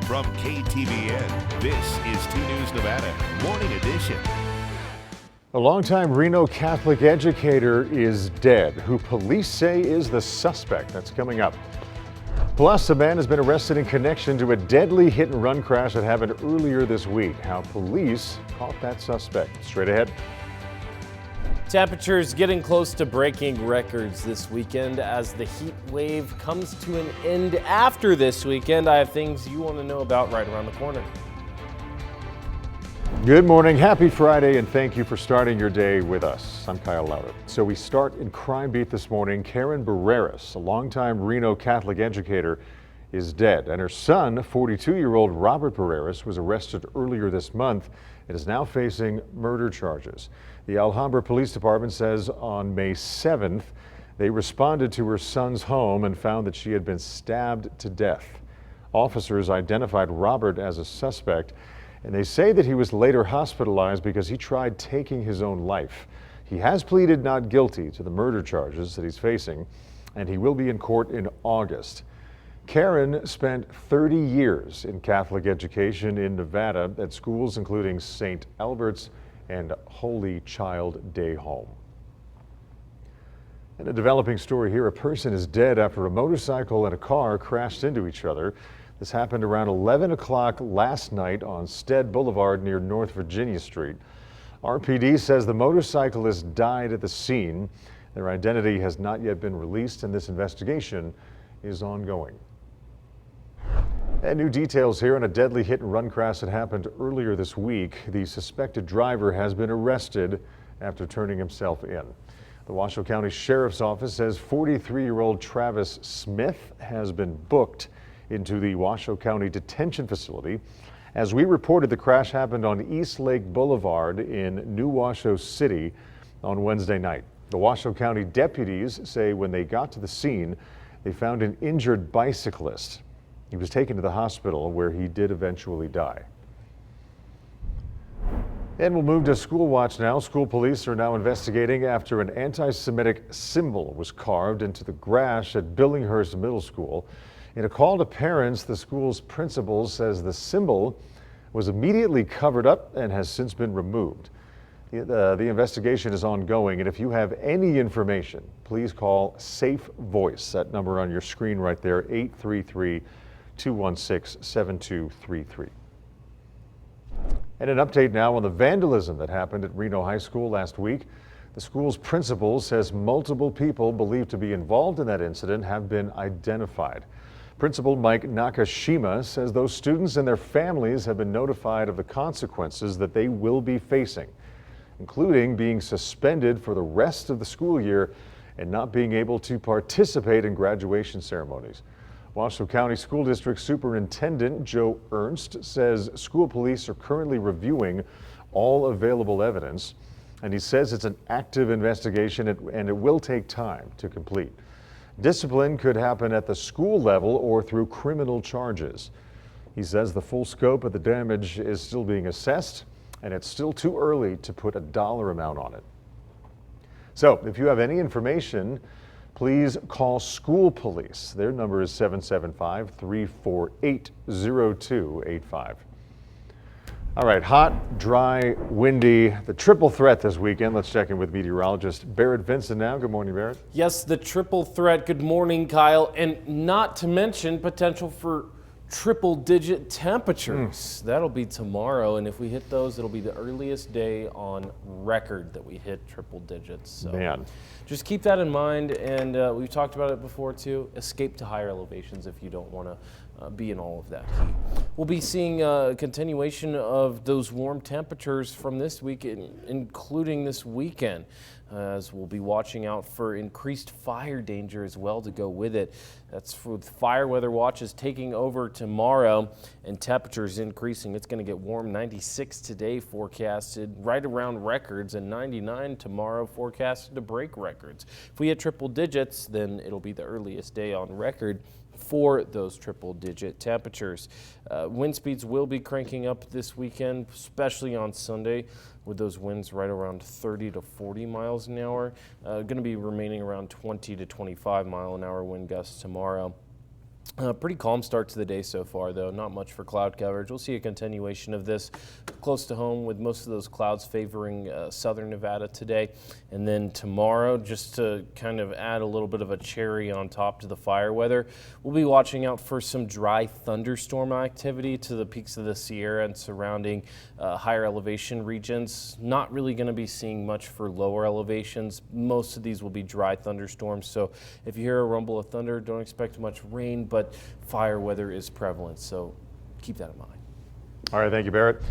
From KTVN, this is 2 News Nevada, Morning Edition. A longtime Reno Catholic educator is dead, who police say is the suspect. That's coming up. Plus, a man has been arrested in connection to a deadly hit-and-run crash that happened earlier this week. How police caught that suspect. Straight ahead. Temperatures getting close to breaking records this weekend as the heat wave comes to an end after this weekend. I have things you want to know about right around the corner. Good morning, happy Friday, and thank you for starting your day with us. I'm Kyle Lauder. So we start in Crime Beat this morning. Karen Barreras, a longtime Reno Catholic educator, is dead, and her son, 42-year-old Robert Barreras, was arrested earlier this month and is now facing murder charges. The Alhambra Police Department says on May 7th, they responded to her son's home and found that she had been stabbed to death. Officers identified Robert as a suspect, and they say that he was later hospitalized because he tried taking his own life. He has pleaded not guilty to the murder charges that he's facing, and he will be in court in August. Karen spent 30 years in Catholic education in Nevada at schools including St. Albert's and Holy Child Day Home. In a developing story here, a person is dead after a motorcycle and a car crashed into each other. This happened around 11 o'clock last night on Stead Boulevard near North Virginia Street. RPD says the motorcyclist died at the scene. Their identity has not yet been released, and this investigation is ongoing. And new details here on a deadly hit-and-run crash that happened earlier this week. The suspected driver has been arrested after turning himself in. The Washoe County Sheriff's Office says 43-year-old Travis Smith has been booked into the Washoe County Detention Facility. As we reported, the crash happened on East Lake Boulevard in New Washoe City on Wednesday night. The Washoe County deputies say when they got to the scene, they found an injured bicyclist. He was taken to the hospital where he did eventually die. And we'll move to School Watch now. School police are now investigating after an anti-Semitic symbol was carved into the grass at Billinghurst Middle School. In a call to parents, the school's principal says the symbol was immediately covered up and has since been removed. The investigation is ongoing, and if you have any information, please call Safe Voice. That number on your screen right there, 833-216-7233. And an update now on the vandalism that happened at Reno High School last week. The school's principal says multiple people believed to be involved in that incident have been identified. Principal Mike Nakashima says those students and their families have been notified of the consequences that they will be facing, including being suspended for the rest of the school year and not being able to participate in graduation ceremonies. Washoe County School District Superintendent Joe Ernst says school police are currently reviewing all available evidence, and he says it's an active investigation and it will take time to complete. Discipline could happen at the school level or through criminal charges. He says the full scope of the damage is still being assessed, and it's still too early to put a dollar amount on it. So if you have any information, please call school police. Their number is 775-348-0285. All right, hot, dry, windy, the triple threat this weekend. Let's check in with meteorologist Barrett Vincent now. Good morning, Barrett. Yes, the triple threat. Good morning, Kyle. And not to mention potential for triple-digit temperatures. That'll be tomorrow, and if we hit those, it'll be the earliest day on record that we hit triple digits. So Man. Just keep that in mind, and we've talked about it before too. Escape to higher elevations if you don't want to be in all of that heat. We'll be seeing a continuation of those warm temperatures from this week, including this weekend, as we'll be watching out for increased fire danger as well to go with it. That's with fire weather watches taking over tomorrow and temperatures increasing. It's going to get warm. 96 today forecasted, right around records, and 99 tomorrow forecasted to break records. If we hit triple digits, then it'll be the earliest day on record for those triple-digit temperatures. Wind speeds will be cranking up this weekend, especially on Sunday, with those winds right around 30 to 40 miles an hour. Going to be remaining around 20 to 25 mile an hour wind gusts tomorrow. Pretty calm start to the day so far, though. Not much for cloud coverage. We'll see a continuation of this close to home with most of those clouds favoring southern Nevada today. And then tomorrow, just to kind of add a little bit of a cherry on top to the fire weather, we'll be watching out for some dry thunderstorm activity to the peaks of the Sierra and surrounding higher elevation regions. Not really going to be seeing much for lower elevations. Most of these will be dry thunderstorms. So if you hear a rumble of thunder, don't expect much rain, but fire weather is prevalent, so keep that in mind. All right, thank you, Barrett.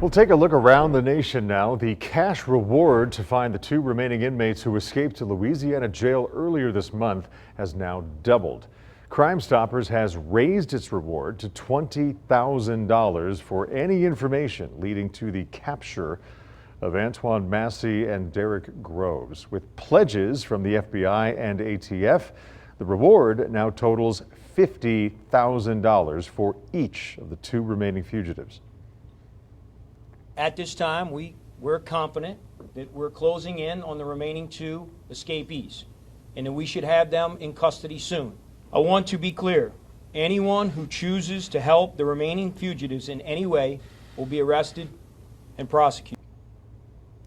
We'll take a look around the nation now. The cash reward to find the 2 remaining inmates who escaped to Louisiana jail earlier this month has now doubled. Crime Stoppers has raised its reward to $20,000 for any information leading to the capture of Antoine Massey and Derek Groves. With pledges from the FBI and ATF, the reward now totals $50,000 for each of the 2 remaining fugitives. At this time, we're confident that we're closing in on the remaining 2 escapees and that we should have them in custody soon. I want to be clear. Anyone who chooses to help the remaining fugitives in any way will be arrested and prosecuted.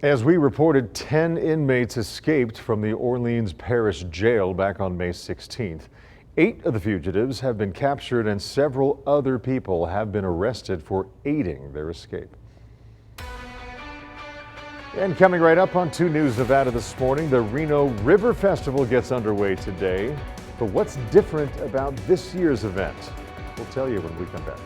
As we reported, 10 inmates escaped from the Orleans Parish Jail back on May 16th. 8 of the fugitives have been captured and several other people have been arrested for aiding their escape. And coming right up on 2 News Nevada this morning, the Reno River Festival gets underway today. But what's different about this year's event? We'll tell you when we come back.